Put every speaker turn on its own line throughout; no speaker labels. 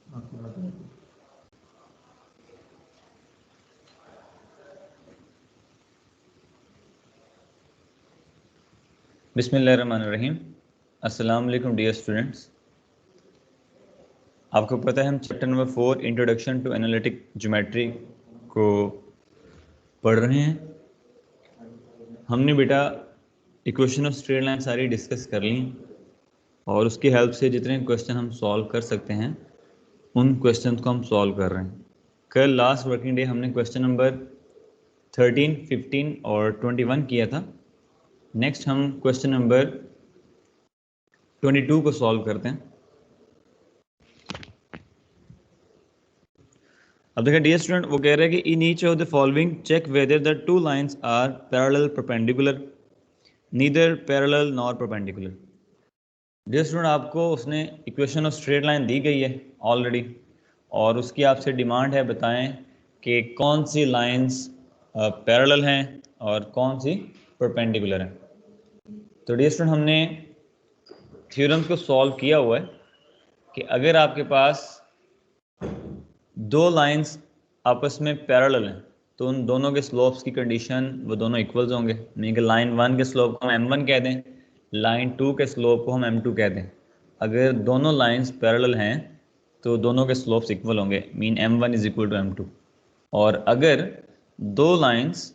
बिस्मिल्लाहिर्रहमानिर्रहीम। अस्सलाम वालेकुम डियर स्टूडेंट्स। आपको पता है हम chapter number 4 introduction to analytic geometry को पढ़ रहे हैं। हमने बेटा इक्वेशन ऑफ स्ट्रेट लाइन सारी डिस्कस कर ली और उसकी हेल्प से जितने क्वेश्चन हम सॉल्व कर सकते हैं उन क्वेश्चन को हम सॉल्व कर रहे हैं। कल लास्ट वर्किंग डे हमने क्वेश्चन नंबर 13, 15 और 21 किया था। नेक्स्ट हम क्वेश्चन नंबर 22 को सॉल्व करते हैं। अब देखिए डियर स्टूडेंट, वो कह रहे हैं कि in each of the following check whether the two lines are parallel perpendicular, neither parallel nor perpendicular. Dear student, आपको उसने इक्वेशन ऑफ स्ट्रेट लाइन दी गई है ऑलरेडी और उसकी आपसे डिमांड है बताएं कि कौन सी लाइंस पैरेलल हैं और कौन सी परपेंडिकुलर हैं। तो डियर स्टूडेंट, हमने थ्योरम्स को सॉल्व किया हुआ है कि अगर आपके पास दो लाइंस आपस में पैरेलल हैं तो उन दोनों के स्लोप्स की कंडीशन वो दोनों इक्वल्स होंगे। मीन कि लाइन 1 के स्लोप को हम m1 कह दें, लाइन 2 के स्लोप को हम m2 कह दें। अगर दोनों लाइंस पैरेलल हैं तो दोनों के स्लोप्स इक्वल होंगे, mean m1 is equal to m2। और अगर दो लाइंस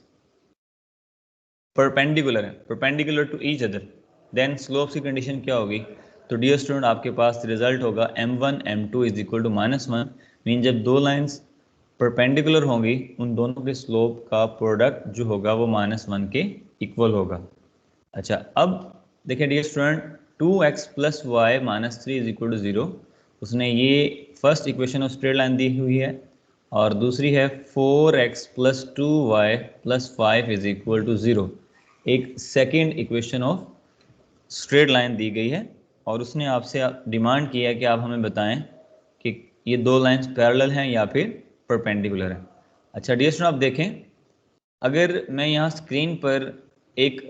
परपेंडिकुलर है, perpendicular to each other, then slopes की कंडीशन क्या होगी? तो डियर स्टूडेंट, आपके पास रिजल्ट होगा m1 m2 is equal to -1। Mean जब दो लाइंस परपेंडिकुलर होंगी उन दोनों के स्लोप का प्रोडक्ट जो होगा वो -1 के इक्वल होगा। अच्छा, अब देखिए dear student, 2x plus y -3 is equal to 0, उसने ये first equation of straight line दी हुई है और दूसरी है 4x plus 2y plus 5 is equal to 0, एक second equation of straight line दी गई है और उसने आपसे डिमांड किया है कि आप हमें बताएं कि ये दो लाइंस पैरेलल हैं या फिर परपेंडिकुलर हैं। अच्छा डियर स्टूडेंट, आप देखें, अगर मैं यहाँ स्क्रीन पर एक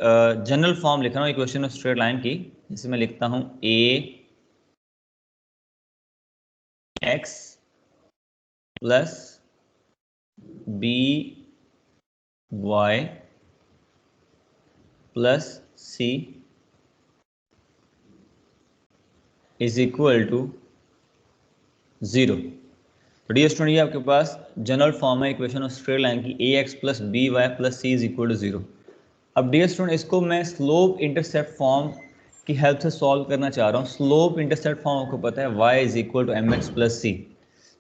जनरल फॉर्म लिख रहा हूँ इक्वेशन ऑफ स्ट्रेट लाइन की, जिसे मैं लिखता हूँ ax plus by plus c is equal to 0। तो डियर स्टूडेंट, ये आपके पास जनरल फॉर्म है इक्वेशन ऑफ स्ट्रेट लाइन की ax plus by plus c is equal to 0। अब डियर स्टूडेंट, इसको मैं स्लोप इंटरसेप्ट फॉर्म की हेल्प से सॉल्व करना चाह रहा हूँ। स्लोप इंटरसेप्ट फॉर्म आपको पता है y is equal to mx plus c।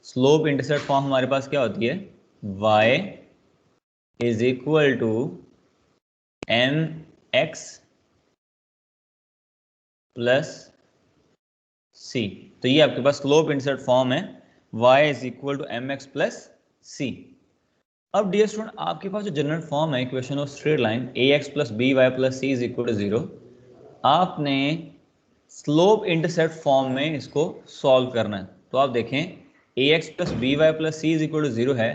Slope intercept form हमारे पास क्या होती है? y is equal to mx plus c। तो ये आपके पास स्लोप इंटरसेप्ट फॉर्म है, y is equal to mx plus c। अब डियर स्टूडेंट, आपके पास जो जनरल फॉर्म है equation of straight line ax plus by plus c is equal to 0, आपने स्लोप इंटरसेप्ट फॉर्म में इसको सॉल्व करना है। तो आप देखें, ax plus by plus c is equal to 0 है,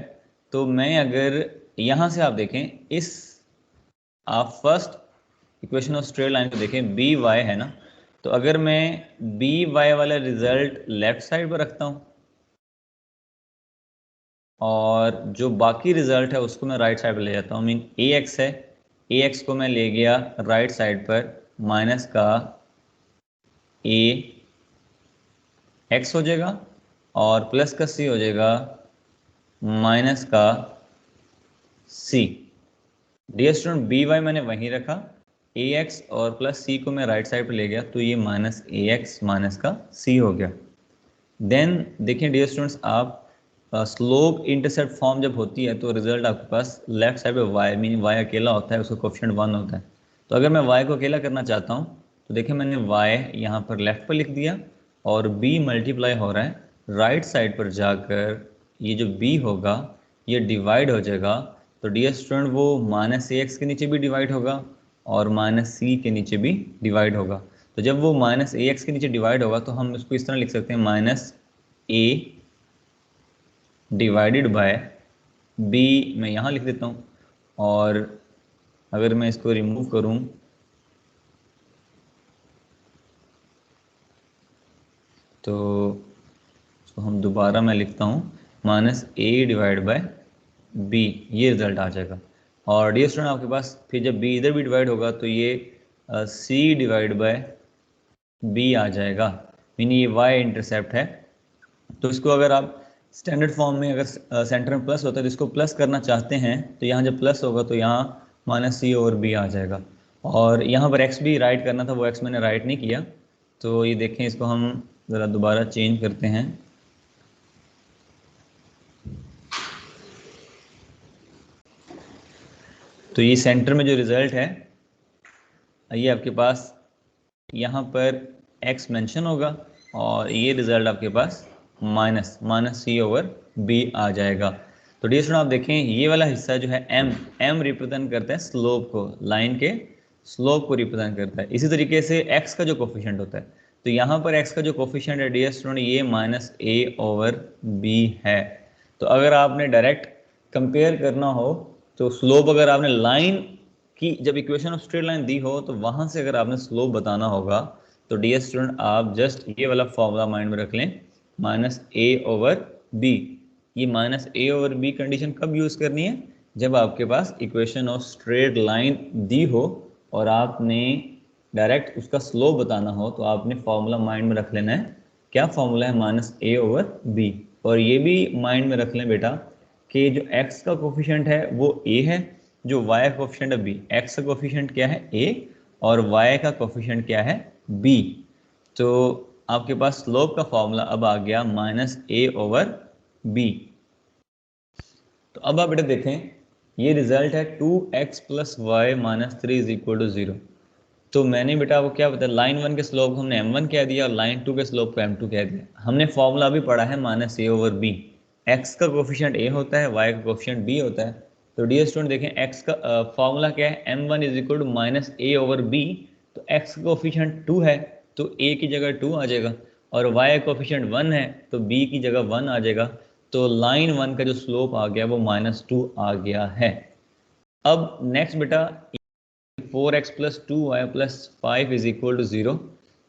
तो मैं अगर यहाँ से आप देखें, इस आप first equation of straight line को देखें, बी वाई है ना, तो अगर मैं बी वाई वाला रिजल्ट लेफ्ट साइड पर रखता हूँ और जो बाकी रिजल्ट है उसको मैं राइट साइड पर ले जाता हूँ, मीन ए एक्स है, ए एक्स को मैं ले गया राइट साइड पर, माइनस का ए एक्स हो जाएगा और प्लस का सी हो जाएगा माइनस का सी। डियर स्टूडेंट, बी वाई मैंने वहीं रखा, ए एक्स और प्लस सी को मैं राइट साइड पर ले गया, तो ये माइनस ए एक्स माइनस का सी हो गया। देन देखिए डियर स्टूडेंट्स, आप स्लोप इंटरसेप्ट फॉर्म जब होती है तो रिजल्ट आपके पास लेफ्ट साइड पे y, मीनिंग y अकेला होता है, उसका कोफिशिएंट 1 होता है। तो अगर मैं y को अकेला करना चाहता हूँ तो देखिए मैंने y यहाँ पर लेफ्ट पर लिख दिया और b मल्टीप्लाई हो रहा है राइट साइड पर जाकर, ये जो b होगा ये डिवाइड हो जाएगा। तो डियर स्टूडेंट, वो माइनस ए एक्स के नीचे भी डिवाइड होगा और माइनस सी के नीचे भी डिवाइड होगा। तो जब वो माइनस ए एक्स के नीचे डिवाइड होगा तो हम इसको इस तरह लिख सकते हैं, minus a divided by b, मैं यहाँ लिख देता हूँ। और अगर मैं इसको रिमूव करूँ तो इसको हम अब दोबारा मैं लिखता हूँ minus a divide by b, ये रिजल्ट आ जाएगा। और डियर स्टूडेंट आपके पास फिर जब बी इधर भी डिवाइड होगा तो ये सी डिवाइड बाय बी आ जाएगा, मीनिंग ये वाई इंटरसेप्ट है। तो इसको अगर आप स्टैंडर्ड फॉर्म में अगर सेंटर में प्लस होता है तो इसको प्लस करना चाहते हैं तो यहाँ जब प्लस होगा तो यहाँ माइनस सी ओवर बी आ जाएगा। और यहाँ पर एक्स भी राइट करना था, वो एक्स मैंने राइट नहीं किया। तो ये देखें, इसको हम ज़रा दोबारा चेंज करते हैं। तो ये सेंटर में जो रिज़ल्ट है ये आपके पास यहाँ पर x मेंशन होगा और ये रिज़ल्ट आपके पास माइनस सी ओवर बी आ जाएगा। तो डियर स्टूडेंट आप देखें ये वाला हिस्सा जो है m रिप्रेजेंट करता है स्लोप को, लाइन के स्लोप को रिप्रेजेंट करता है। इसी तरीके से x का जो कोफिशिएंट होता है, तो यहाँ पर x का जो कोफिशिएंट है डियर स्टूडेंट ये माइनस ए ओवर बी है। तो अगर आपने डायरेक्ट कंपेयर करना हो तो स्लोप अगर आपने लाइन की जब इक्वेशन ऑफ स्ट्रेट लाइन दी हो तो वहां से अगर आपने स्लोप बताना होगा तो डियर स्टूडेंट आप जस्ट ये वाला फॉर्मूला माइंड में रख लें, माइनस ए ओवर बी। ये minus a over B condition कब यूज करनी है? जब आपके पास इक्वेशन ऑफ स्ट्रेट लाइन दी हो और आपने डायरेक्ट उसका स्लोप बताना हो तो आपने फॉर्मूला माइंड में रख लेना है। क्या फॉर्मूला है? Minus a over B. और ये भी माइंड में रख लें बेटा कि जो x का कोफिशिएंट है वो a है, जो y का कोफिशिएंट है b। x का कोफिशिएंट क्या है? a और y का कोफिशिएंट क्या है? b। तो आपके पास स्लोप का फॉर्मूला अब आ गया माइनस a ओवर b। तो अब आप बेटा देखें ये रिजल्ट है 2x plus y minus 3 is equal to 0। तो मैंने बेटा आपको क्या बताया, लाइन 1 के स्लोप को हमने m1 कह दिया और लाइन 2 के स्लोप को m2 कह दिया। हमने फॉर्मूला भी पढ़ा है minus a over B. x का कोफिशिएंट a होता है, y का कोफिशिएंट b होता है। तो डियर स्टूडेंट देखें x का फॉर्मूला क्या है? m1 is equal to minus a over b. तो x का कोफिशिएंट 2 है तो a की जगह 2 आ जाएगा, और y का कोफिशिएंट 1 है तो b की जगह 1 आ जाएगा। तो लाइन 1 का जो स्लोप आ गया वो माइनस 2 आ गया है। अब नेक्स्ट बेटा 4x plus 2y plus 5 is equal to 0।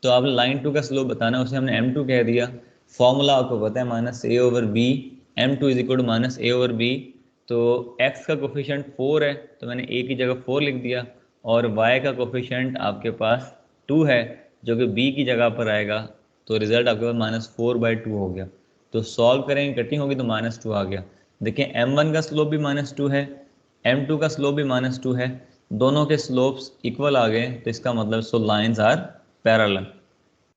तो आपने लाइन 2 का स्लोप बताना है, उसे हमने m2 कह दिया। फॉर्मूला आपको पता है minus a over b, m2 is equal to minus a over b. तो x का कोफिशिएंट 4 है तो मैंने a की जगह 4 लिख दिया, और y का कोफिशिएंट आपके पास 2 है जो कि b की जगह पर आएगा। तो रिजल्ट आपके पास माइनस 4/2 हो गया। तो सॉल्व करेंगे, कटिंग होगी तो माइनस 2 आ गया। देखिए m1 का स्लोप भी माइनस 2 है, m2 का स्लोप भी माइनस 2 है, दोनों के स्लोप्स इक्वल आ गए। तो इसका मतलब सो लाइंस आर पैरेलल।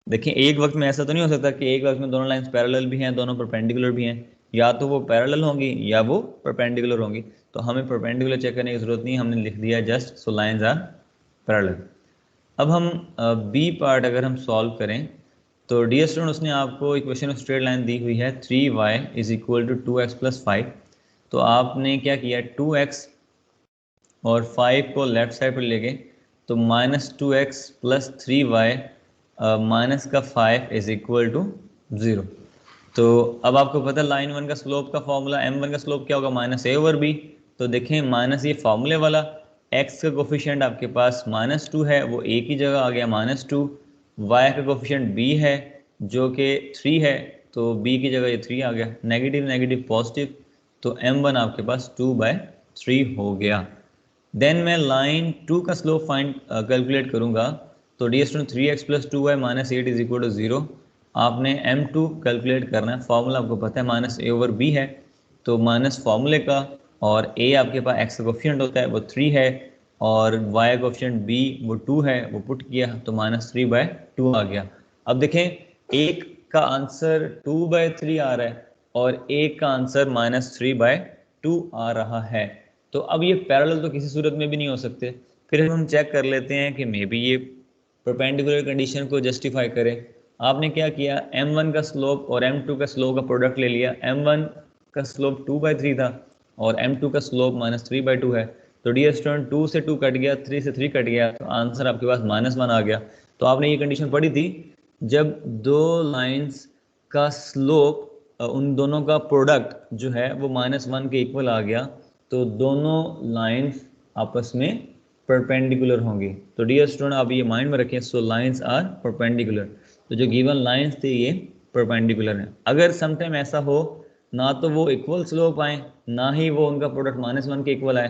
देखिए एक वक्त में ऐसा तो नहीं हो सकता कि एक वक्त में दोनों लाइंस पैरेलल भी हैं, दोनों परपेंडिकुलर भी हैं। या तो वो पैरेलल होंगी या वो परपेंडिकुलर होंगी। तो हमें परपेंडिकुलर चेक करने की जरूरत नहीं, हमने लिख दिया just so lines are parallel. अब हम बी पार्ट अगर हम सॉल्व करें तो डियर स्टूडेंट उसने आपको इक्वेशन ऑफ स्ट्रेट लाइन दी हुई है 3y is equal to 2x plus 5। तो आपने क्या किया, 2x और 5 को लेफ्ट साइड पर ले गए तो minus 2x plus 3y minus का 5 इज इक्वल टू 0। तो अब आपको पता है लाइन 1 का स्लोप का फॉर्मूला, m1 का स्लोप क्या होगा? Minus a over b. तो देखें माइनस ये फॉर्मूले वाला, x का कोफिशिएंट आपके पास माइनस 2 है वो a की जगह आ गया माइनस 2, y का कोफिशिएंट b है जो कि 3 है तो b की जगह ये 3 आ गया। नेगेटिव नेगेटिव पॉजिटिव, तो m1 आपके पास 2/3 हो गया। देन मैं लाइन 2 का स्लोप फाइंड कैलकुलेट करूंगा। तो dear student 3x plus 2y minus 8 is equal to 0। आपने m2 कैलकुलेट करना है, फॉर्मूला आपको पता है माइनस ए ओवर बी है। तो माइनस फॉर्मूले का और a आपके पास x का कोफिशिएंट होता है वो 3 है, और y का कोफिशिएंट b वो 2 है, वो पुट किया तो माइनस 3/2 आ गया। अब देखें एक का आंसर 2/3 आ रहा है और एक का आंसर माइनस 3/2 आ रहा है। तो अब ये पैरेलल तो किसी सूरत में भी नहीं हो सकते। फिर हम चेक कर लेते हैं कि मे बी ये परपेंडिकुलर कंडीशन को जस्टिफाई करें। आपने क्या किया, m1 का स्लोप और m2 का स्लोप का प्रोडक्ट ले लिया। m1 का स्लोप 2/3 था और m2 का स्लोप माइनस 3/2 है। तो डियर स्टूडेंट 2 से 2 कट गया, 3 से 3 कट गया, तो आंसर आपके पास -1 आ गया। तो आपने ये कंडीशन पढ़ी थी जब दो लाइन्स का स्लोप उन दोनों का प्रोडक्ट जो है वो -1 के इक्वल आ गया तो दोनों लाइंस आपस में परपेंडिकुलर होंगी। तो डियर स्टूडेंट आप ये माइंड में रखें, सो लाइंस आर परपेंडिकुलर। तो जो गिवन लाइंस थे ये परपेंडिकुलर हैं। अगर समटाइम ऐसा हो ना तो वो इक्वल स्लोप आए ना ही वो उनका प्रोडक्ट -1 के इक्वल आए,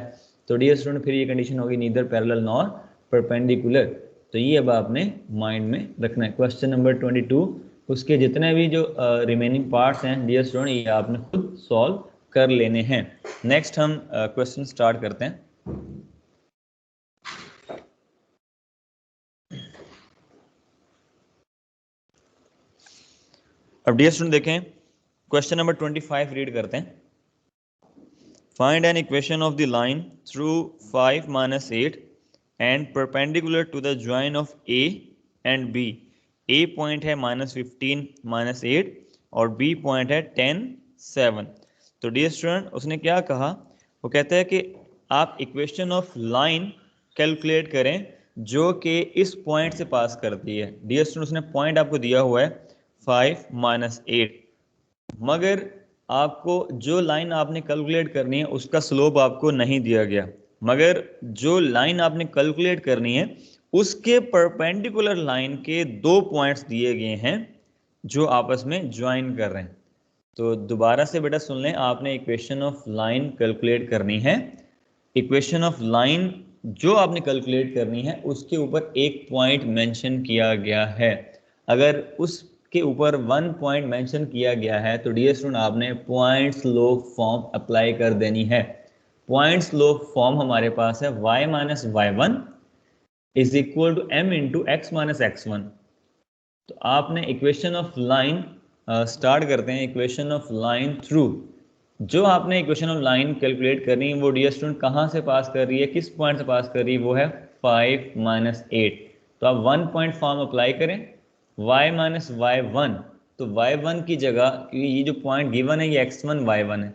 तो डियर स्टूडेंट फिर ये कंडीशन होगी नीदर पैरेलल नॉर परपेंडिकुलर। तो ये अब आपने माइंड में रखना है। क्वेश्चन नंबर 22, उसके जितने भी जो रिमेनिंग पार्ट्स हैं डियर स्टूडेंट ये आपने खुद सॉल्व कर लेने हैं। नेक्स्ट हम क्वेश्चन स्टार्ट करते हैं। अब डियर स्टूडेंट देखें क्वेश्चन नंबर 25 रीड करते हैं। Find an equation of the line through 5 - 8 and perpendicular to the join of a and b. A point है -15 -8 और बी पॉइंट है 10 7। तो डियर स्टूडेंट उसने क्या कहा, वो कहता है कि आप इक्वेशन ऑफ लाइन कैलकुलेट करें जो कि इस पॉइंट से पास करती है। डियर स्टूडेंट उसने पॉइंट आपको दिया हुआ है 5 - 8, मगर आपको जो लाइन आपने कैलकुलेट करनी है उसका स्लोप आपको नहीं दिया गया, मगर जो लाइन आपने कैलकुलेट करनी है उसके परपेंडिकुलर लाइन के 2 पॉइंट्स दिए गए हैं जो आपस में ज्वाइन कर रहे हैं। तो दोबारा से बेटा सुन लें, आपने इक्वेशन ऑफ लाइन कैलकुलेट करनी है। इक्वेशन ऑफ लाइन जो आपने कैलकुलेट करनी है उसके ऊपर एक पॉइंट मेंशन किया गया है। अगर उसके ऊपर 1 पॉइंट मेंशन किया गया है तो डियर स्टूडेंट आपने पॉइंट स्लोप फॉर्म अप्लाई कर देनी है। पॉइंट स्लोप फॉर्म हमारे पास है y - y1 is equal to m into x - x1। तो आपने इक्वेशन ऑफ लाइन स्टार्ट करते हैं। इक्वेशन ऑफ लाइन थ्रू जो आपने इक्वेशन ऑफ लाइन कैलकुलेट करनी है वो डियर स्टूडेंट कहाँ से पास कर रही है, किस पॉइंट से पास कर रही है, वो है 5 - 8। तो आप 1 पॉइंट फॉर्म अप्लाई करें y - y1। तो y1 की जगह, क्योंकि ये जो पॉइंट गिवन है ये x1 y1 है,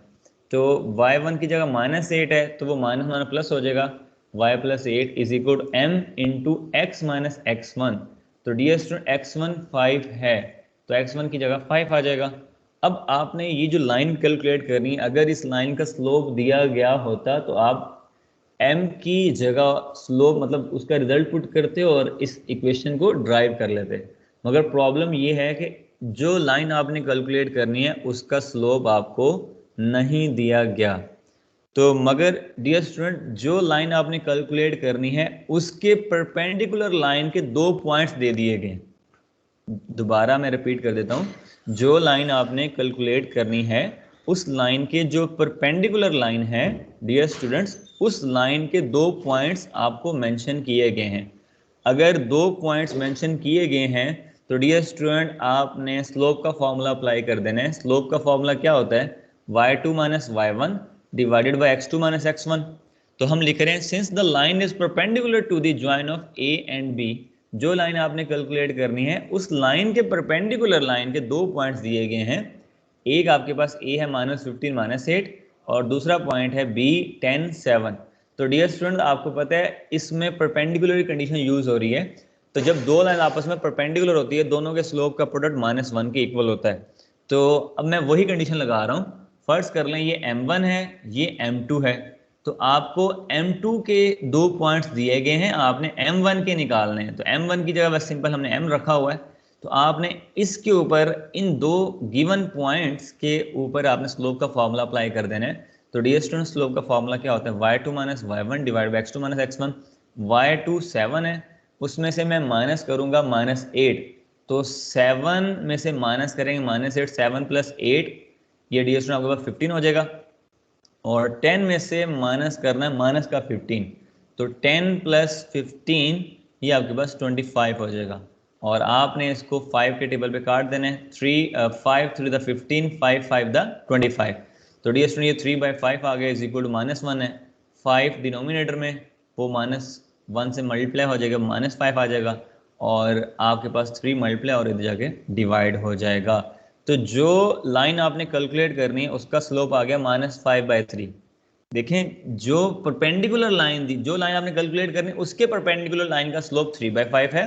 तो y1 की जगह -8 है तो वो माइनस प्लस हो जाएगा, y + 8 is equal to m into x - x1। तो डियर स्टूडेंट x1 5 है तो x1 की जगह 5 आ जाएगा। अब आपने ये जो लाइन कैलकुलेट करनी है, अगर इस लाइन का स्लोप दिया गया होता तो आप m की जगह स्लोप मतलब उसका रिजल्ट पुट करते और इस इक्वेशन को ड्राइव कर लेते। मगर प्रॉब्लम ये है कि जो लाइन आपने कैलकुलेट करनी है उसका स्लोप आपको नहीं दिया गया। तो मगर डियर स्टूडेंट जो लाइन आपने कैलकुलेट करनी है उसके परपेंडिकुलर लाइन के 2 पॉइंट्स दे दिए गए। दोबारा मैं रिपीट कर देता हूं, जो लाइन आपने कैलकुलेट करनी है उस लाइन के जो परपेंडिकुलर लाइन है डियर स्टूडेंट्स उस लाइन के 2 पॉइंट्स आपको मेंशन किए गए हैं। अगर 2 पॉइंट्स मेंशन किए गए हैं तो डियर स्टूडेंट आपने स्लोप का फॉर्मूला अप्लाई कर देना है। स्लोप का फॉर्मूला क्या होता है, y2 - y1 divided by x2 - x1। तो हम लिख रहे हैं since the line is perpendicular to the join of a and b। जो लाइन आपने कैलकुलेट करनी है उस लाइन के परपेंडिकुलर लाइन के 2 पॉइंट्स दिए गए हैं। एक आपके पास a है -15 - 8 और दूसरा पॉइंट है b 10 7। तो डियर स्टूडेंट आपको पता है इसमें परपेंडिकुलर कंडीशन यूज हो रही है। तो जब दो लाइन आपस में परपेंडिकुलर होती है दोनों के स्लोप का प्रोडक्ट -1 के इक्वल होता है। तो अब मैं वही कंडीशन लगा रहा हूँ। फर्स्ट कर लें ये m1 है ये m2 है, तो आपको m2 के 2 पॉइंट्स दिए गए हैं, आपने m1 के निकालने हैं। तो m1 की जगह बस सिंपल हमने m रखा हुआ है, तो आपने इसके ऊपर इन 2 गिवन पॉइंट्स के ऊपर आपने स्लोप का फॉर्मूला अप्लाई कर देना है। तो डियर स्टूडेंट स्लोप का फॉर्मूला क्या होता है, y2 - y1 divide by x2 - x1। y2 7 है, उसमें से मैं माइनस करूंगा -8, तो 7 में से माइनस करेंगे -8, 7 + 8 ये डियर स्टूडेंट आपके पास 15 हो जाएगा। और 10 में से माइनस करना है माइनस का 15, तो 10 + 15 ये आपके पास 25 हो जाएगा। और आपने इसको 5 के टेबल पे काट देना है। 5 3 द 15, 5 5 द 25। तो डियर स्टूडेंट ये 3/5 आ गया इज इक्वल टू -1 है। 5 डिनोमिनेटर में वो -1 से मल्टीप्लाई हो जाएगा, -5 आ जाएगा और आपके पास 3 मल्टीप्लाई और इधर जाके डिवाइड हो जाएगा। तो जो लाइन आपने कैलकुलेट करनी है उसका स्लोप आ गया -5/3। देखें जो परपेंडिकुलर लाइन दी, जो लाइन आपने कैलकुलेट करनी है उसके परपेंडिकुलर लाइन का स्लोप 3/5 है,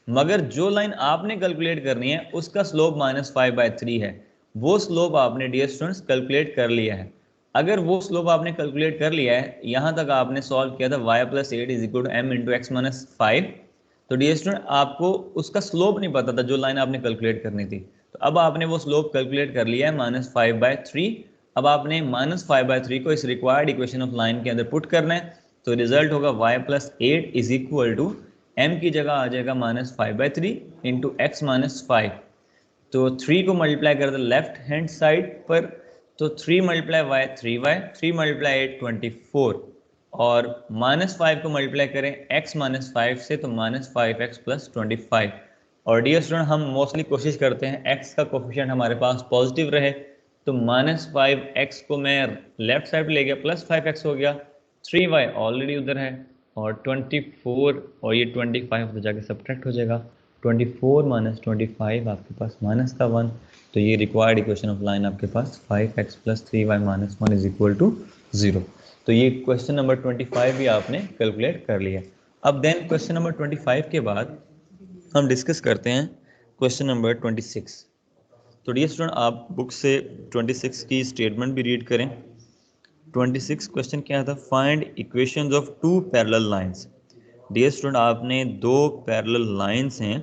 मगर जो लाइन आपने कैलकुलेट करनी है उसका स्लोप -5/3 है। वो स्लोप आपने डियर स्टूडेंट्स कैलकुलेट कर लिया है। अगर वो स्लोप आपने कैलकुलेट कर लिया है, यहाँ तक आपने सॉल्व किया था y + 8 is equal to m into x - 5। तो डियर स्टूडेंट आपको उसका स्लोप नहीं पता था जो लाइन आपने कैलकुलेट करनी थी, तो अब आपने वो स्लोप कैलकुलेट कर लिया है -5/3। अब आपने -5/3 को इस रिक्वायर्ड इक्वेशन ऑफ लाइन के अंदर पुट करना है, तो रिजल्ट होगा y + 8 is equal to m की जगह आ जाएगा -5/3 इंटू x - 5। तो 3 को मल्टीप्लाई कर दे लेफ्ट हैंड साइड पर, तो 3 × y 3y, 3 × 8 24, और -5 को मल्टीप्लाई करें x - 5 से तो -5x + 25। और डियर स्टूडेंट हम मोस्टली कोशिश करते हैं x का कोफिशिएंट हमारे पास पॉजिटिव रहे, तो -5x को मैं लेफ्ट साइड ले गया, +5x हो गया, 3y ऑलरेडी उधर है, और 24 और ये 25 तो जाके सब्ट्रैक्ट हो जाएगा, 24 - 25 आपके पास -1, तो ये रिक्वायर्ड इक्वेशन ऑफ लाइन आपके पास 5x + 3y - 1 = 0। तो ये क्वेश्चन नंबर 25 भी आपने कैलकुलेट कर लिया। अब देन क्वेश्चन नंबर 25 के बाद हम डिस्कस करते हैं क्वेश्चन नंबर 26। तो डियर स्टूडेंट आप बुक से 26 की स्टेटमेंट भी रीड करें। 26 क्वेश्चन क्या था, find equations of 2 parallel lines. Dear student आपने 2 पैरेलल लाइंस हैं,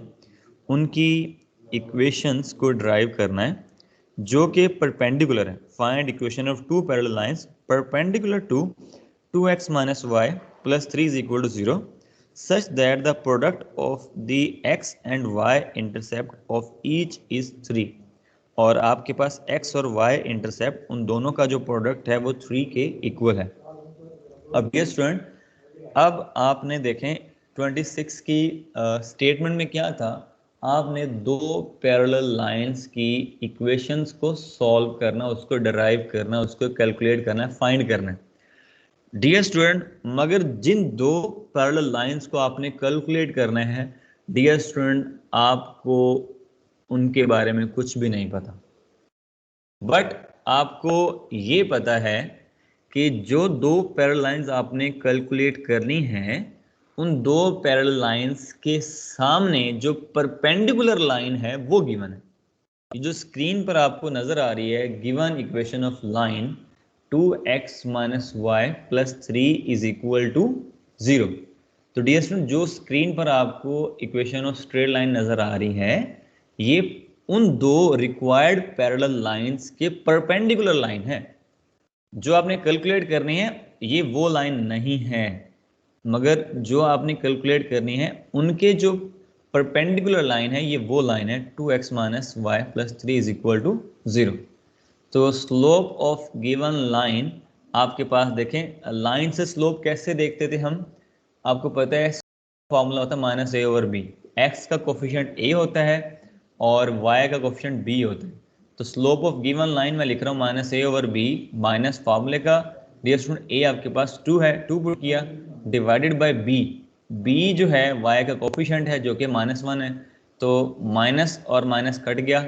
उनकी इक्वेशंस को ड्राइव करना है जो कि परपेंडिकुलर है। Find equation of 2 parallel lines perpendicular to 2x - y + 3 = 0 such that the product of the x and y intercept of each is 3। और आपके पास x और y इंटरसेप्ट उन दोनों का जो प्रोडक्ट है वो 3 के इक्वल है। अब ये स्टूडेंट, अब आपने देखें 26 की स्टेटमेंट में क्या था, आपने 2 पैरेलल लाइंस की इक्वेशंस को सॉल्व करना, उसको डिराइव करना, उसको कैलकुलेट करना है, फाइंड करना है। डियर स्टूडेंट, मगर जिन 2 पैरेलल लाइंस को आपने कैलकुलेट करना है, डियर स्टूडेंट आपको उनके बारे में कुछ भी नहीं पता, बट आपको ये पता है कि जो 2 पैरेलल लाइंस आपने कैलकुलेट करनी है, उन 2 पैरेलल लाइंस के सामने जो परपेंडिकुलर लाइन है वो गिवन है। ये जो स्क्रीन पर आपको नजर आ रही है given equation of line 2x - y + 3 = 0। तो डियर स्टूडेंट जो स्क्रीन पर आपको इक्वेशन ऑफ स्ट्रेट लाइन नजर आ रही है, ये उन 2 रिक्वायर्ड पैरेलल लाइंस के परपेंडिकुलर लाइन है। जो आपने कैलकुलेट करनी है ये वो लाइन नहीं है, मगर जो आपने कैलकुलेट करनी है उनके जो परपेंडिकुलर लाइन है ये वो लाइन है 2x - y + 3 = 0। तो स्लोप ऑफ गिवन लाइन आपके पास देखें, लाइन से स्लोप कैसे देखते थे हम, आपको पता है फॉर्मूला होता है -a/b। x का कोफिशिएंट a होता है और y का कोफिशिएंट b होता है। तो स्लोप ऑफ गिवन लाइन मैं लिख रहा हूँ -a/b माइनस फार्मूले का, डियर स्टूडेंट a आपके पास 2 है, 2 पुट किया, डिवाइडेड बाय b जो है y का कोफिशिएंट है जो कि -1 है, तो माइनस और माइनस कट गया,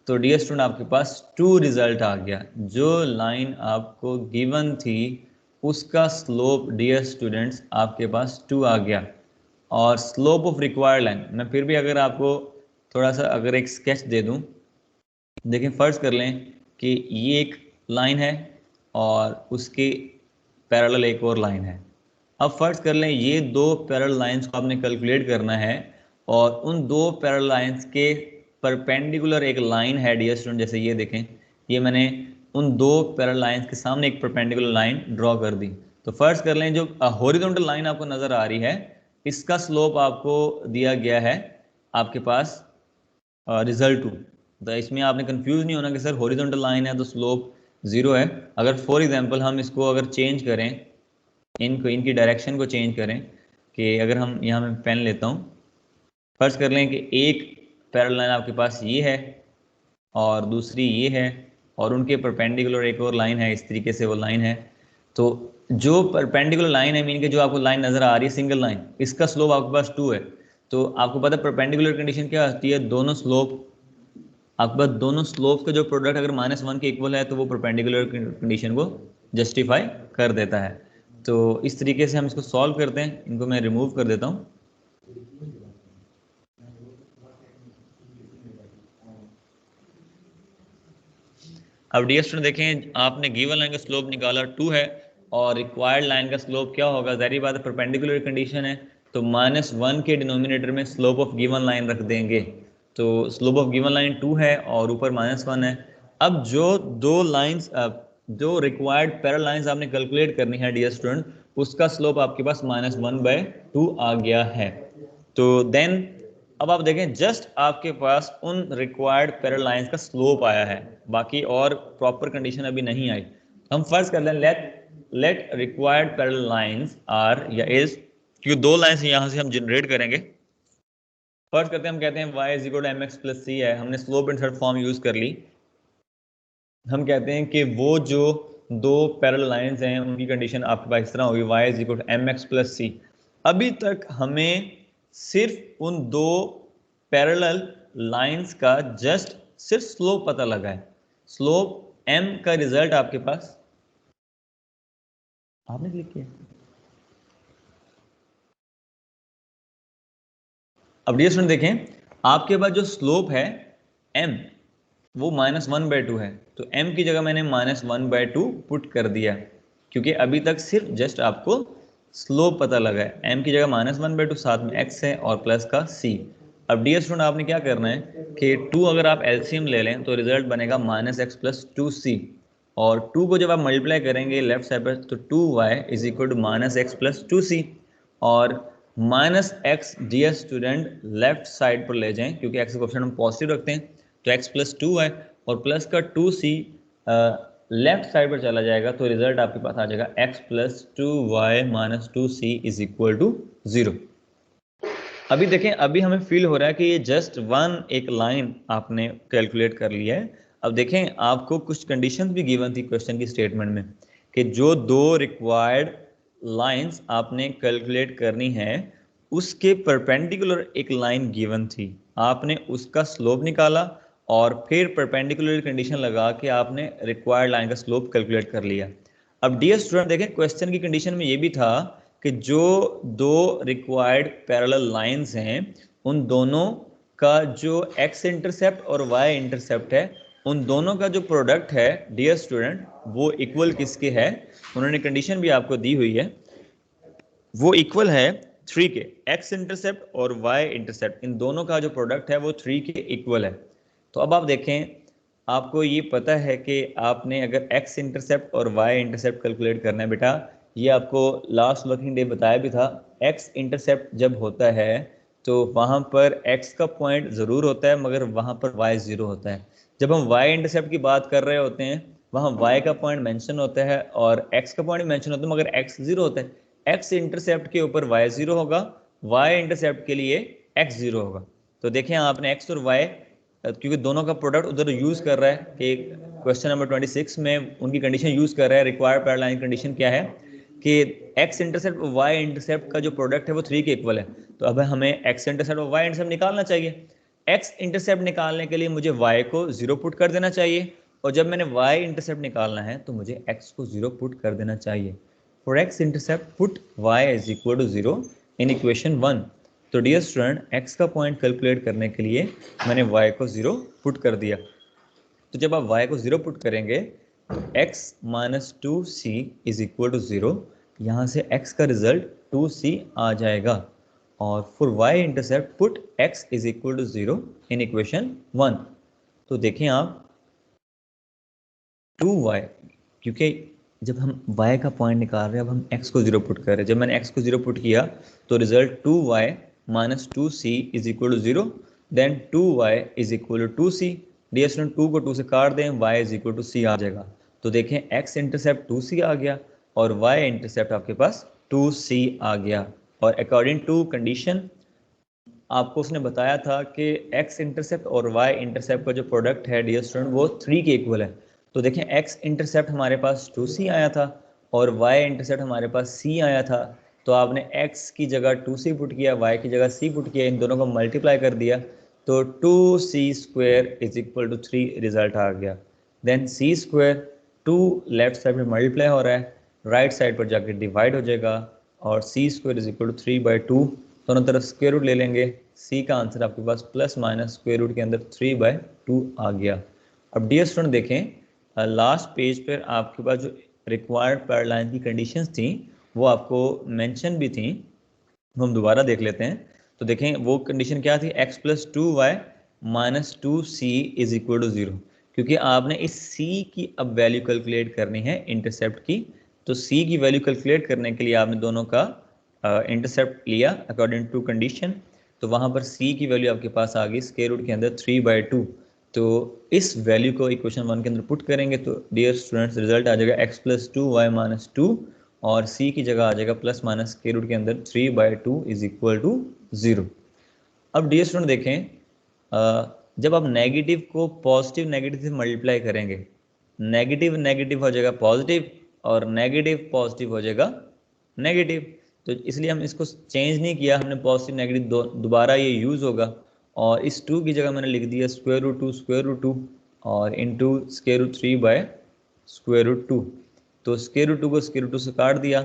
तो डियर स्टूडेंट आपके पास 2 रिजल्ट आ गया। जो लाइन आपको गिवन थी उसका स्लोप डियर स्टूडेंट्स आपके पास 2 आ गया। और स्लोप ऑफ रिक्वायर्ड लाइन, मैं फिर भी अगर आपको थोड़ा सा अगर एक स्केच दे दूं, देखें फर्ज कर लें कि ये एक लाइन है और उसके पैरेलल एक और लाइन है। अब फर्ज कर लें ये 2 पैरेलल लाइंस को आपने कैलकुलेट करना है, और उन 2 पैरेलल लाइंस के परपेंडिकुलर एक लाइन है डियर स्टूडेंट, जैसे ये देखें, ये मैंने उन 2 पैरेलल लाइंस के सामने एक परपेंडिकुलर लाइन ड्रॉ कर दी। तो फर्ज कर लें जो हॉरिजॉन्टल लाइन आपको नजर आ रही है, इसका स्लोप आपको दिया गया है आपके पास रिजल्ट 2। तो इसमें आपने कंफ्यूज नहीं होना कि सर हॉरिजॉन्टल लाइन है तो स्लोप 0 है। अगर फॉर एग्जांपल हम इसको अगर चेंज करें, इनकी डायरेक्शन को चेंज करें, कि अगर हम यहाँ में पेन लेता हूँ, फर्ज कर लें कि एक पैरेलल लाइन आपके पास ये है और दूसरी ये है, और उनके परपेंडिकुलर एक और लाइन है, इस तरीके से वो लाइन है। तो जो परपेंडिकुलर लाइन है, मीन के जो आपको लाइन नजर आ रही है सिंगल लाइन, इसका स्लोप आपके पास 2 है। तो आपको पता है परपेंडिकुलर कंडीशन क्या होती है, दोनों स्लोप, आपके पास दोनों स्लोप का जो प्रोडक्ट अगर -1 के इक्वल है तो वो परपेंडिकुलर कंडीशन को जस्टिफाई कर देता है। तो इस तरीके से हम इसको सॉल्व करते हैं, इनको मैं रिमूव कर देता हूँ। अब डियर स्टूडेंट देखें, आपने गिवन लाइन का स्लोप निकाला 2 है, और रिक्वायर्ड लाइन का स्लोप क्या होगा, जाहिर बात है परपेंडिकुलर कंडीशन है, तो -1 के डिनोमिनेटर में स्लोप ऑफ गिवन लाइन रख देंगे। तो स्लोप ऑफ गिवन लाइन 2 है और ऊपर -1 है। अब जो दो लाइंस जो रिक्वायर्ड पैरेलल लाइंस आपने कैलकुलेट करनी है डियर स्टूडेंट, उसका स्लोप आपके पास -1/2 आ गया है। तो देन अब आप देखें जस्ट आपके पास उन रिक्वायर्ड पैरेलल लाइंस का स्लोप आया है, बाकी और प्रॉपर कंडीशन अभी नहीं आई। हम फर्ज कर लें let required parallel lines are या इज, क्योंकि दो लाइंस यहां से हम जनरेट करेंगे। फर्स्ट करते हैं, हम कहते हैं y is equal to m x plus c है, हमने स्लोप इंसर्ट फॉर्म यूज कर ली। हम कहते हैं कि वो जो दो पैरेलल लाइंस हैं उनकी कंडीशन आपके पास इस तरह होगी, y is equal to m x plus c. अभी तक हमें सिर्फ उन दो पैरेलल लाइंस का जस्ट सिर्फ स्लोप पता लगा है। स्लोप m का रिजल्ट आपके पास आपने क्लिक किया। अब डियर स्टूडेंट देखें, आपके पास जो स्लोप है m वो -1/2 है, तो m की जगह मैंने -1/2 पुट कर दिया, क्योंकि अभी तक सिर्फ जस्ट आपको स्लोप पता लगा है। m की जगह -1/2, साथ में x है और प्लस का c। अब डियर स्टूडेंट आपने क्या करना है कि 2 अगर आप एलसीएम ले लें तो रिजल्ट बनेगा -x प्लस 2c, और 2 को जब आप मल्टीप्लाई करेंगे लेफ्ट साइड पर तो 2y is equal to -x plus 2c, और -x dear student left side पर ले जाएं, क्योंकि x का कोएफिशिएंट हम पॉजिटिव रखते हैं, तो x प्लस 2 है और प्लस का 2c लेफ्ट साइड पर चला जाएगा, तो रिजल्ट आपके पास आ जाएगा x plus 2y minus 2c is equal to 0। अभी देखें, अभी हमें फील हो रहा है कि ये जस्ट एक लाइन आपने कैलकुलेट कर लिया है। अब देखें, आपको कुछ कंडीशंस भी गिवन थी क्वेश्चन की स्टेटमेंट में कि जो दो रिक्वायर्ड लाइंस आपने कैलकुलेट करनी है उसके परपेंडिकुलर एक लाइन गिवन थी, आपने उसका स्लोप निकाला और फिर परपेंडिकुलर कंडीशन लगा के आपने रिक्वायर्ड लाइन का स्लोप कैलकुलेट कर लिया। अब डियर स्टूडेंट देखें, क्वेश्चन की कंडीशन में ये भी था कि जो दो रिक्वायर्ड पैरेलल लाइंस हैं उन दोनों का जो x इंटरसेप्ट और y इंटरसेप्ट है, उन दोनों का जो प्रोडक्ट है डियर स्टूडेंट वो इक्वल किसके है। उन्होंने कंडीशन भी आपको दी हुई है, वो इक्वल है 3 के। x इंटरसेप्ट और y इंटरसेप्ट इन दोनों का जो प्रोडक्ट है वो 3 के इक्वल है। तो अब आप देखें, आपको ये पता है कि आपने अगर x इंटरसेप्ट और y इंटरसेप्ट कैलकुलेट करना है बेटा, ये आपको लास्ट वर्किंग डे बताया भी था। x इंटरसेप्ट जब होता है तो वहाँ पर x का पॉइंट ज़रूर होता है मगर वहाँ पर y 0 होता है। जब हम y इंटरसेप्ट की बात कर रहे होते हैं वहाँ y का पॉइंट मेंशन होता है और x का पॉइंट मेंशन होता है, मगर x 0 होता है। x इंटरसेप्ट के ऊपर y 0 होगा, y इंटरसेप्ट के लिए x 0 होगा। तो देखें, आपने x और y क्योंकि दोनों का प्रोडक्ट उधर यूज़ कर रहा है कि क्वेश्चन नंबर 26 में उनकी कंडीशन यूज़ कर रहा है। रिक्वायर्ड पैरेलल लाइन कंडीशन क्या है कि x इंटरसेप्ट और y इंटरसेप्ट का जो प्रोडक्ट है वो 3 के इक्वल है। तो अब हमें x इंटरसेप्ट और y इंटरसेप्ट निकालना चाहिए। x इंटरसेप्ट निकालने के लिए मुझे y को 0 पुट कर देना चाहिए, और जब मैंने y इंटरसेप्ट निकालना है तो मुझे x को 0 पुट कर देना चाहिए। For x intercept put y is equal to 0 in equation 1। तो डियर स्टूडेंट, x का पॉइंट कैलकुलेट करने के लिए मैंने y को 0 पुट कर दिया। तो जब आप y को 0 पुट करेंगे तो x minus 2c is equal to 0, यहाँ से x का रिजल्ट 2c आ जाएगा। और for y intercept put x is equal to 0 in equation 1। तो देखें आप 2y, क्योंकि जब हम y का पॉइंट निकाल रहे हैं अब हम x को 0 पुट कर रहे हैं। जब मैंने x को 0 पुट किया तो result 2y minus 2c is equal to 0, then 2y is equal to 2c। Dear student, 2 को 2 से काट दें, y is equal to c आ जाएगा। तो देखें, x इंटरसेप्ट 2c आ गया और y इंटरसेप्ट आपके पास 2c आ गया। और अकॉर्डिंग टू कंडीशन आपको उसने बताया था कि x इंटरसेप्ट और y इंटरसेप्ट का जो प्रोडक्ट है डियर स्टूडेंट वो 3 के इक्वल है। तो देखें, x इंटरसेप्ट हमारे पास 2c आया था और y इंटरसेप्ट हमारे पास c आया था। तो आपने x की जगह 2c पुट किया, y की जगह c पुट किया, इन दोनों को मल्टीप्लाई कर दिया तो 2c square is equal to 3 result आ गया। Then c square 2 left side में मल्टीप्लाई हो रहा है, राइट साइड पर जाकर डिवाइड हो जाएगा और c square is equal to 3/2। दोनों तरफ स्क्वायर रूट ले लेंगे, c का आंसर आपके पास प्लस माइनस स्क्वायर रूट के अंदर 3/2 आ गया। अब डियर स्टूडेंट देखें, लास्ट पेज पर आपके पास जो रिक्वायर्ड पैरेलल लाइन की कंडीशंस थी वो आपको मेंशन भी थी, हम दोबारा देख लेते हैं। तो देखें वो कंडीशन क्या थी, x plus 2y -2c is equal to 0, क्योंकि आपने इस c की अब वैल्यू कैलकुलेट करनी है इंटरसेप्ट की। तो c की वैल्यू कैलकुलेट करने के लिए आपने दोनों का इंटरसेप्ट लिया अकॉर्डिंग टू कंडीशन। तो वहाँ पर c की वैल्यू आपके पास आ गई स्क्वायर रूट के अंदर 3/2। तो इस वैल्यू को इक्वेशन 1 के अंदर पुट करेंगे तो डियर स्टूडेंट्स रिजल्ट आ जाएगा x + 2y - 2, और c की जगह आ जाएगा प्लस माइनस स्क्वायर रूट के अंदर 3/2 इज इक्वल टू 0। अब डियर स्टूडेंट देखें, जब आप नेगेटिव को पॉजिटिव नेगेटिव से मल्टीप्लाई करेंगे, नेगेटिव नेगेटिव हो जाएगा पॉजिटिव और नेगेटिव पॉजिटिव हो जाएगा नेगेटिव। तो इसलिए हम इसको चेंज नहीं किया, हमने पॉजिटिव नेगेटिव दोबारा ये यूज़ होगा। और इस 2 की जगह मैंने लिख दिया √2 और इंटू √3/√2। तो √2 को √2 से काट दिया,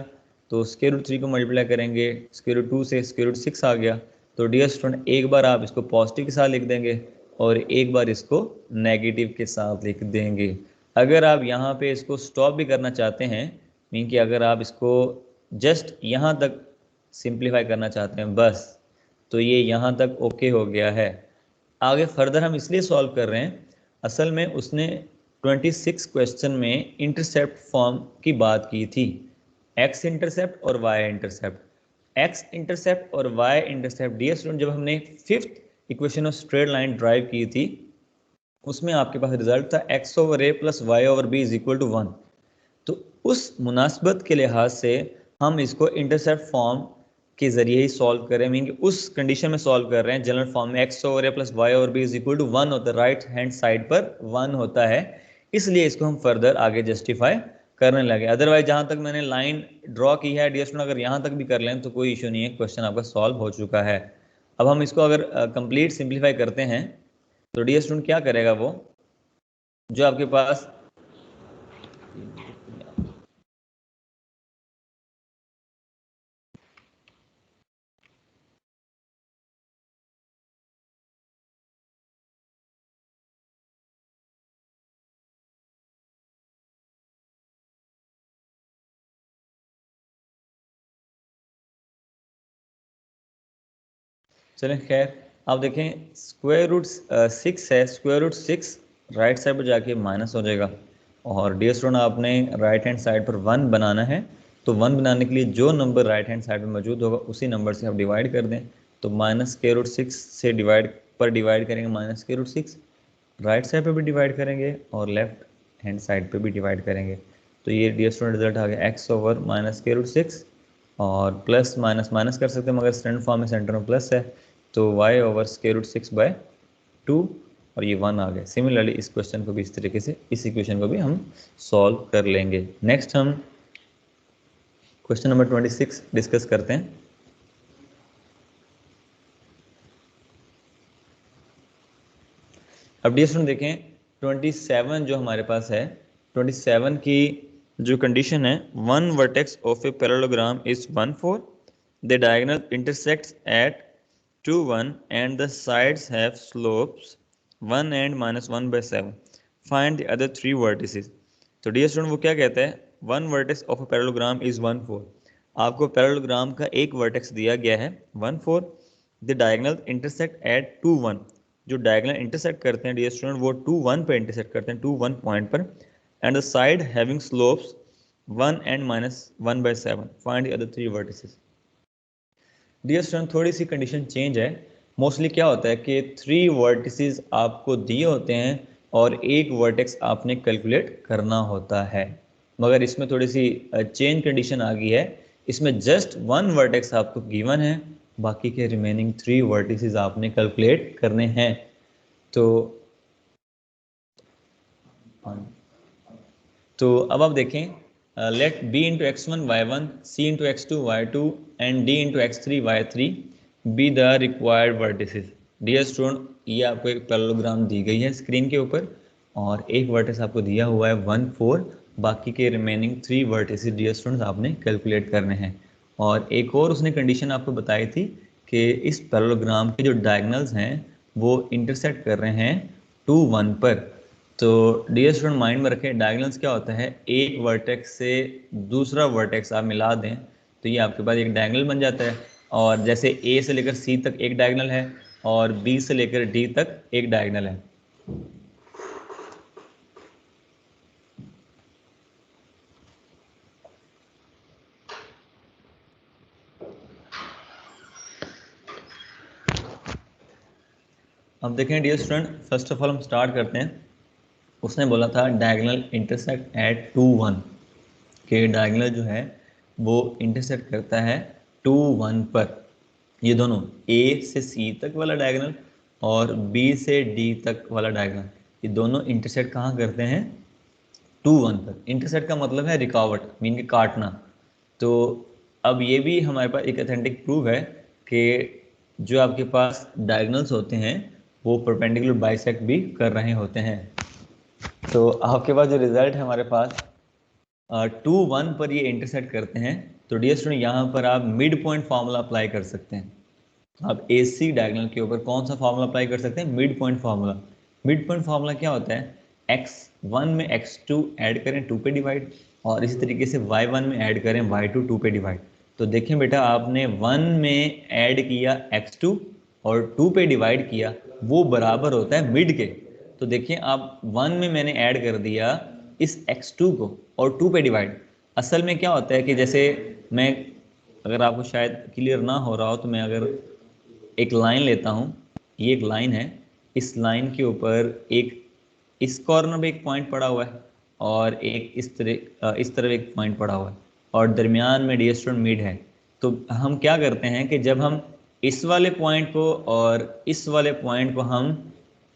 तो √3 को मल्टीप्लाई करेंगे √2 से √6 आ गया। तो डियर स्टूडेंट एक बार आप इसको पॉजिटिव के साथ लिख देंगे और एक बार इसको नेगेटिव के साथ लिख देंगे। अगर आप यहाँ पे इसको स्टॉप भी करना चाहते हैं, मीन कि अगर आप इसको जस्ट यहाँ तक सिंप्लीफाई करना चाहते हैं बस, तो ये यहाँ तक ओके हो गया है। आगे फर्दर हम इसलिए सॉल्व कर रहे हैं, असल में उसने 26 क्वेश्चन में इंटरसेप्ट फॉर्म की बात की थी, एक्स इंटरसेप्ट और वाई इंटरसेप्ट। एक्स इंटरसेप्ट और वाई इंटरसेप्ट डियर स्टूडेंट जब हमने 5th equation of straight line drive की थी, उसमें आपके पास रिजल्ट था x/a + y/b is equal to 1। तो उस मुनासबत के लिहाज से हम इसको इंटरसेप्ट फॉर्म के ज़रिए ही सॉल्व करें, मीन कि उस कंडीशन में सॉल्व कर रहे हैं। जनरल फॉर्म में x/a + y/b is equal to 1 होता है, राइट हैंड साइड पर 1 होता है, इसलिए इसको हम फर्दर आगे जस्टिफाई करने लगे। अदरवाइज जहाँ तक मैंने लाइन ड्रॉ की है डियर स्टूडेंट, अगर यहाँ तक भी कर लें तो कोई इशू नहीं है, क्वेश्चन आपका सॉल्व हो चुका है। अब हम इसको अगर कंप्लीट सिंप्लीफाई करते हैं तो डियर स्टूडेंट क्या करेगा वो, जो आपके पास चलें खैर, आप देखें √6 है, √6 राइट साइड पर जाके माइनस हो जाएगा। और डियर स्टूडेंट आपने राइट हैंड साइड पर 1 बनाना है, तो 1 बनाने के लिए जो नंबर राइट हैंड साइड में मौजूद होगा उसी नंबर से आप डिवाइड कर दें। तो -√6 से डिवाइड करेंगे -√6, राइट साइड पे भी डिवाइड करेंगे और लेफ्ट हैंड साइड पे भी डिवाइड करेंगे। तो ये डियर स्टूडेंट रिजल्ट आ गया x/-√6, और प्लस माइनस माइनस कर सकते हैं मगर स्टैंडर्ड फॉर्म में सेंटर में प्लस है, तो y/√6/2 और ये 1 आ गया। सिमिलरली इस क्वेश्चन को भी इस तरीके से, इस इक्वेशन को भी हम सॉल्व कर लेंगे। नेक्स्ट हम क्वेश्चन नंबर 26 डिस्कस करते हैं। अब डियर स्टूडेंट देखें 27 जो हमारे पास है, 27 की जो कंडीशन है, 1 vertex of a parallelogram is 1 4, the diagonal intersects at 2 1 and the sides have slopes 1 and -1/7, find the other 3 vertices। तो डियर स्टूडेंट वो क्या कहता है, 1 vertex of a parallelogram is 1 4, आपको पैरेललोग्राम का एक वर्टेक्स दिया गया है 1 4, द डायगोनल इंटरसेक्ट एट 2 1, जो डायगोनल इंटरसेक्ट करते हैं डियर स्टूडेंट वो 2 1 पे इंटरसेक्ट करते हैं, 2 1 पॉइंट पर, and the side having slopes 1 and -1/7, find the other 3 vertices. Dear student थोड़ी सी कंडीशन चेंज है। मोस्टली क्या होता है कि 3 वर्टिसेस आपको दिए होते हैं और एक वर्टेक्स आपने कैलकुलेट करना होता है, मगर इसमें थोड़ी सी चेंज कंडीशन आ गई है। इसमें जस्ट 1 वर्टेक्स आपको गिवन है, बाकी के रिमेनिंग 3 वर्टिसेस आपने कैलकुलेट करने हैं। तो अब आप देखें, let b into x1 y1, c into x2 y2 and d into x3 y3 be the required vertices. Dear student ये आपको एक पैरेललोग्राम दी गई है स्क्रीन के ऊपर, और एक वर्टिस आपको दिया हुआ है 1 4, बाकी के रिमेनिंग 3 वर्टिसेस डियर स्टूडेंट्स आपने कैलकुलेट करने हैं। और एक और उसने कंडीशन आपको बताई थी कि इस पैरेललोग्राम के जो डायगोनल्स हैं वो इंटरसेक्ट कर रहे हैं 2 1 पर। तो डियर स्टूडेंट माइंड में रखें, डायगोनल्स क्या होता है, एक वर्टेक्स से दूसरा वर्टेक्स आप मिला दें तो ये आपके पास एक डायगोनल बन जाता है। और जैसे ए से लेकर सी तक एक डायगोनल है, और बी से लेकर डी तक एक डायगोनल है। अब देखें dear student, first of all हम स्टार्ट करते हैं। उसने बोला था डायगोनल इंटरसेक्ट एट 2 1 के डायगोनल जो है वो इंटरसेक्ट करता है 2 1 पर। ये दोनों ए से सी तक वाला डायगोनल और बी से डी तक वाला डायगोनल, ये दोनों इंटरसेक्ट कहाँ करते हैं? 2 1 पर। इंटरसेक्ट का मतलब है रिकावट, मीन के काटना। तो अब ये भी हमारे पास एक अथेंटिक प्रूफ है कि जो आपके पास डायगोनल्स होते हैं वो परपेंडिकुलर बाइसेक्ट भी कर रहे होते हैं। तो आपके पास जो रिजल्ट है हमारे पास 2 1 पर ये इंटरसेक्ट करते हैं। तो डियर स्टूडेंट यहाँ पर आप मिड पॉइंट फार्मूला अप्लाई कर सकते हैं। आप ए सी डायगोनल के ऊपर कौन सा फार्मूला अप्लाई कर सकते हैं? Mid point formula. Mid point formula क्या होता है? x1 में x2 ऐड करें 2 पे डिवाइड, और इसी तरीके से y1 में ऐड करें y2 2 पे डिवाइड। तो देखें बेटा, आपने 1 में ऐड किया x2 और 2 पे डिवाइड किया, वो बराबर होता है मिड के। तो देखिए आप 1 में मैंने ऐड कर दिया इस x2 को और 2 पे डिवाइड। असल में क्या होता है कि जैसे मैं, अगर आपको शायद क्लियर ना हो रहा हो तो मैं अगर एक लाइन लेता हूँ, ये एक लाइन है, इस लाइन के ऊपर एक इस कॉर्नर पे एक पॉइंट पड़ा हुआ है और एक इस तरफ एक पॉइंट पड़ा हुआ है और दरमियान में डियर स्टूडेंट मिड है। तो हम क्या करते हैं कि जब हम इस वाले पॉइंट को और इस वाले पॉइंट को हम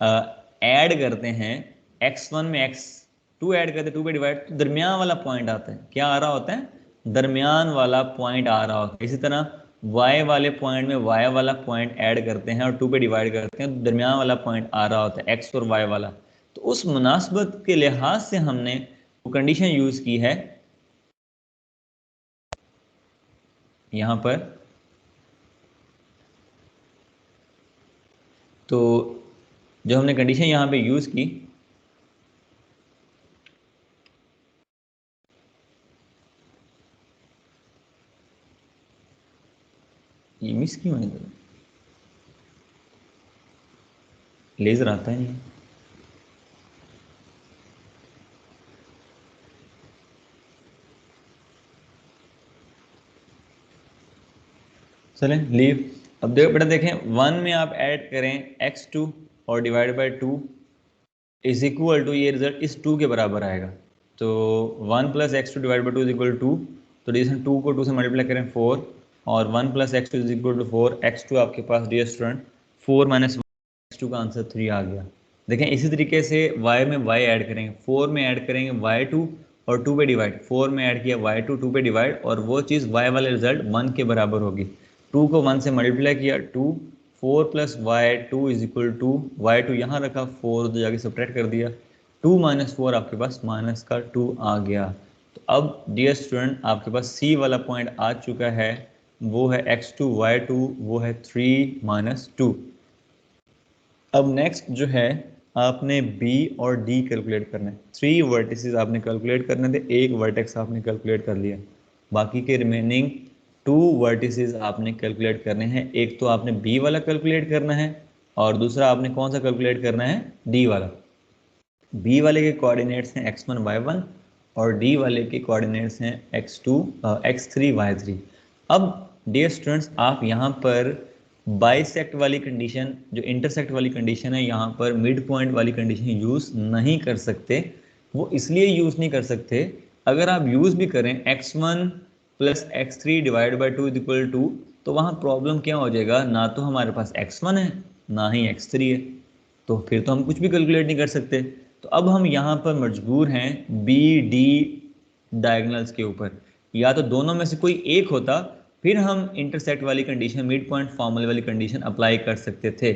ऐड करते हैं, x1 में x2 ऐड करते हैं 2 पे डिवाइड, तो दरमियान वाला पॉइंट आता है। क्या आ रहा होता है? दरमियान वाला पॉइंट आ रहा होता है। इसी तरह y वाले पॉइंट में y वाला पॉइंट ऐड करते हैं और 2 पे डिवाइड करते हैं, तो दरमियान वाला पॉइंट आ रहा होता है x और y वाला। तो उस मुनासबत के लिहाज से हमने वो कंडीशन यूज की है यहां पर। तो जो हमने कंडीशन यहां पे यूज की, ये मिस क्यों है? लेजर आता है नहीं। चलें लीव। अब देखो बेटा, देखें 1 में आप ऐड करें x2 और divide by 2 is equal to, ये रिजल्ट इस 2 के बराबर आएगा। तो 1 plus x two divide by 2 is equal to 2। तो डिवीजन 2 को 2 से मल्टीप्लाई करें 4, और 1 plus x two is equal to 4। x2 आपके पास डियर स्टूडेंट 4 माइनस x2 का आंसर 3 आ गया। देखें इसी तरीके से y में y ऐड करेंगे, 4 में ऐड करेंगे y2 और 2 पे डिवाइड, 4 में ऐड किया y2 2 पे डिवाइड, और वो चीज़ y वाले रिजल्ट 1 के बराबर होगी। 2 को 1 से मल्टीप्लाई किया 2, 4 plus y two is equal to y2 यहाँ रखा, 4 तो जाके सब्ट्रैक्ट कर दिया, 2 माइनस 4 आपके पास माइनस का 2 आ गया। तो अब डियर स्टूडेंट आपके पास सी वाला पॉइंट आ चुका है, वो है x2 y2, वो है 3 माइनस 2। अब नेक्स्ट जो है आपने B और D कैलकुलेट करना है। 3 वर्टिसेस आपने कैलकुलेट करने थे, एक वर्टेक्स आपने कैलकुलेट कर लिया, बाकी के रिमेनिंग 2 वर्टिसेस आपने कैलकुलेट करने हैं। एक तो आपने B वाला कैलकुलेट करना है और दूसरा आपने कौन सा कैलकुलेट करना है? D वाला। B वाले के कोऑर्डिनेट्स हैं x1 y1 और D वाले के कोऑर्डिनेट्स हैं x2 x3 y3। अब डियर स्टूडेंट्स आप यहाँ पर बाइसेक्ट वाली कंडीशन, जो इंटरसेक्ट वाली कंडीशन है, यहाँ पर मिड पॉइंट वाली कंडीशन यूज़ नहीं कर सकते। वो इसलिए यूज़ नहीं कर सकते, अगर आप यूज़ भी करें x1 plus x3 divide by 2 equal to, तो वहाँ प्रॉब्लम क्या हो जाएगा? ना तो हमारे पास x1 है ना ही x3 है, तो फिर तो हम कुछ भी कैलकुलेट नहीं कर सकते। तो अब हम यहाँ पर मजबूर हैं बी डी डायगोनल्स के ऊपर, या तो दोनों में से कोई एक होता, फिर हम इंटरसेक्ट वाली कंडीशन, मिड पॉइंट फॉर्मूले वाली कंडीशन अप्लाई कर सकते थे।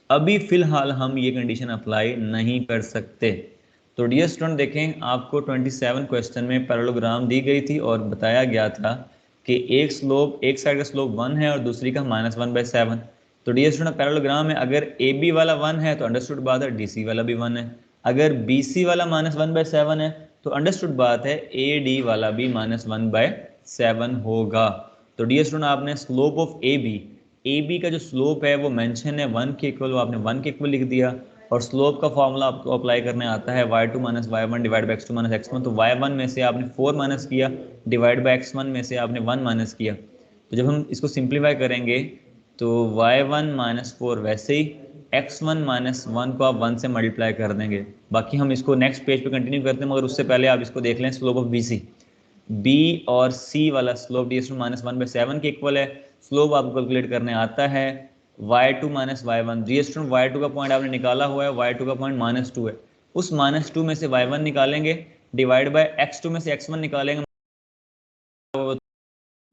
अभी फिलहाल हम ये कंडीशन अप्लाई नहीं कर सकते। तो डियर स्टूडेंट देखें, आपको 27 क्वेश्चन में पैरेललोग्राम दी गई थी और बताया गया था कि एक स्लोप, एक साइड का स्लोप 1 है और दूसरी का -1/7। तो डियर स्टूडेंट पैरेललोग्राम में अगर ए बी वाला 1 है तो अंडरस्टूड बात है डी सी वाला भी 1 है। अगर बी सी वाला -1/7 है तो अंडरस्टूड बात है ए डी वाला भी -1/7 होगा। तो डियर स्टूडेंट आपने slope of a b a b का जो स्लोप है वो मेंशन है 1 के इक्वल, वो आपने 1 के इक्वल लिख दिया, और स्लोप का फॉर्मूला आपको अप्लाई करने आता है y2 minus y1 divide by x2 minus x1। तो y1 में से आपने 4 माइनस किया, डिवाइड बाई x1 में से आपने 1 माइनस किया। तो जब हम इसको सिंप्लीफाई करेंगे तो y1 माइनस 4 वैसे ही, x1 माइनस 1 को आप 1 से मल्टीप्लाई कर देंगे। बाकी हम इसको नेक्स्ट पेज पे कंटिन्यू करते हैं, मगर उससे पहले आप इसको देख लें स्लोप ऑफ BC। B और C वाला स्लोप ds माइनस 1/7 के इक्वल है। स्लोप आपको कैलकुलेट करने आता है y2 माइनस y1। y2 का पॉइंट आपने निकाला हुआ है, y2 का पॉइंट -2 है, उस -2 में से y1 निकालेंगे, डिवाइड बाय x2 में से x1 निकालेंगे,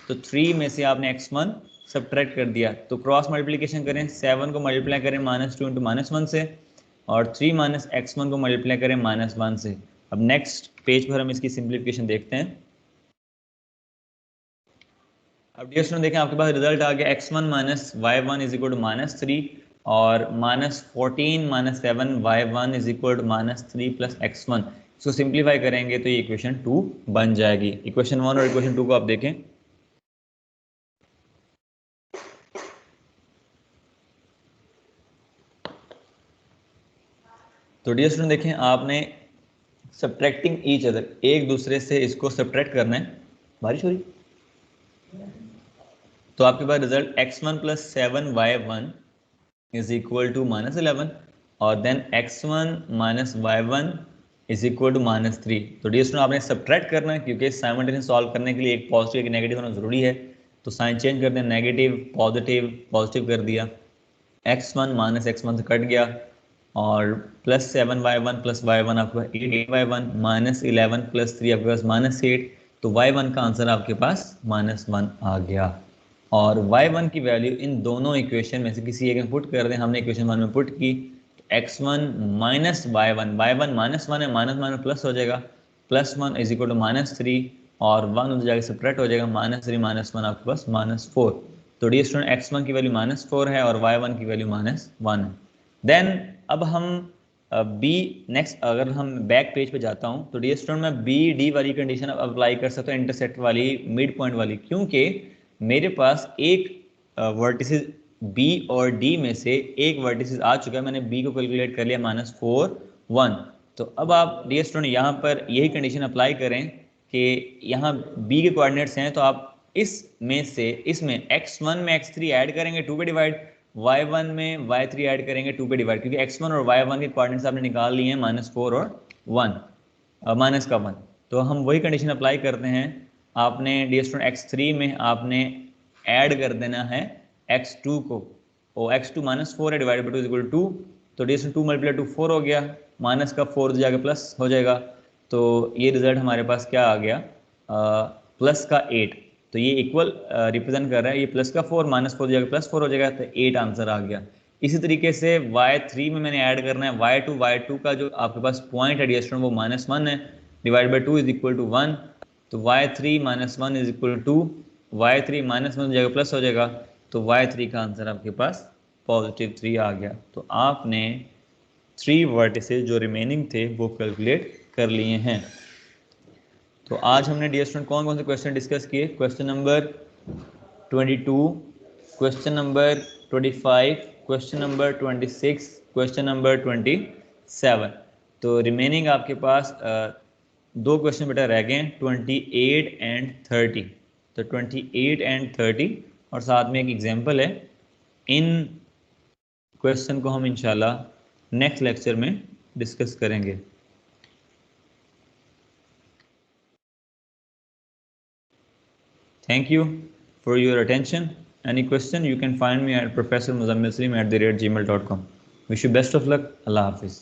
तो 3 में से आपने x1 सब्ट्रैक्ट कर दिया। तो क्रॉस मल्टीप्लिकेशन करें, 7 को मल्टीप्लाई करें -2 इंटू -1 से, और 3 माइनस x1 को मल्टीप्लाई करें -1 से। अब नेक्स्ट पेज पर हम इसकी सिंप्लीफिकेशन देखते हैं। अब डियर स्टूडेंट देखें, आपके पास रिजल्ट आ गया x1 minus y1 is equal to -3, और -14 minus 7 y1 is equal to -3 plus x1। इसको सिंप्लीफाई करेंगे तो ये इक्वेशन 2 बन जाएगी। इक्वेशन 1 और इक्वेशन 2 को आप देखें। तो डियर स्टूडेंट देखें, आपने सब्ट्रैक्टिंग ईच अदर, एक दूसरे से इसको सब्ट्रैक्ट करना है। बारिश हो रही, तो आपके पास result x1 plus 7y1 is equal to -11, और then x1 minus y1 is equal to -3। तो डियर स्टूडेंट आपने सब्ट्रैक्ट करना है, क्योंकि साइमल्टेनियस सॉल्व करने के लिए एक पॉजिटिव एक नेगेटिव होना जरूरी है। तो साइन चेंज कर दें, नेगेटिव पॉजिटिव, पॉजिटिव कर दिया, x1 माइनस x1 से कट गया, और प्लस 7y1 प्लस y1 आपके पास 8y1 माइनस 11 प्लस 3 आपके पास -8। तो y1 का आंसर आपके पास -1 आ गया। और y1 की वैल्यू इन दोनों इक्वेशन में से किसी एक में पुट कर दें। हमने इक्वेशन 1 में पुट की, x1 माइनस y1 -1 है, माइनस प्लस हो जाएगा, +1 इज इक्वल टू -3, और 1 उधर जाके सब्ट्रैक्ट हो जाएगा, -3 -1 आपके पास -4। तो डियर स्टूडेंट x1 की वैल्यू -4 है और y1 की वैल्यू -1 है। देन अब हम बी नेक्स्ट, अगर हम बैक पेज पे जाता हूँ तो डियर स्टूडेंट मैं बी डी वाली कंडीशन अप्लाई कर सकता हूँ, इंटरसेक्ट वाली, मिड पॉइंट वाली, क्योंकि मेरे पास एक वर्टिसेस बी और डी में से एक वर्टिसेस आ चुका है। मैंने बी को कैलकुलेट कर लिया -4 1। तो अब आप डियर स्टूडेंट यहाँ पर यही कंडीशन अप्लाई करें कि यहाँ बी के कोऑर्डिनेट्स हैं, तो आप इसमें x1 में x3 ऐड करेंगे 2 पे डिवाइड, y1 में y3 ऐड करेंगे 2 पे डिवाइड, क्योंकि x1 और y1 के कोऑर्डिनेट्स आपने निकाल लिए हैं -4 और 1, -1। तो हम वही कंडीशन अप्लाई करते हैं। आपने डियर स्टूडेंट x3 में आपने ऐड कर देना है x2 को, और x2 -4 है, डिवाइड बाई 2 इक्वल 2। तो डियर स्टूडेंट 2 मल्टीप्लाई 2 4 हो गया, माइनस का 4 जाके प्लस हो जाएगा। तो ये रिजल्ट हमारे पास क्या आ गया, प्लस का 8। तो ये इक्वल रिप्रेजेंट कर रहा है, ये प्लस का 4 -4 जाके +4 हो जाएगा, तो 8 आंसर आ गया। इसी तरीके से y3 में मैंने ऐड करना है y2 का जो आपके पास पॉइंट है डियर स्टूडेंट वो -1 है, divide by 2 is equal to 1। तो y3 -1 is equal to y3 -1 हो जाएगा, प्लस हो जाएगा, तो y3 का आंसर आपके पास +3 आ गया। तो आपने 3 वर्टिसेस जो रिमेनिंग थे वो कैलकुलेट कर लिए हैं। तो आज हमने डियर स्टूडेंट कौन कौन से क्वेश्चन डिस्कस किए, question number 22, question number 25, question number 26, question number 27। तो रिमेनिंग आपके पास 2 क्वेश्चन बेटा रह गए, 28 एंड 30। तो 28 एंड 30 और साथ में एक एग्जाम्पल है। इन क्वेश्चन को हम इंशाल्लाह नेक्स्ट लेक्चर में डिस्कस करेंगे। Thank you for your attention. Any question you can find me at professormuzammilslim@gmail.com. Wish you best of luck. Allah Hafiz.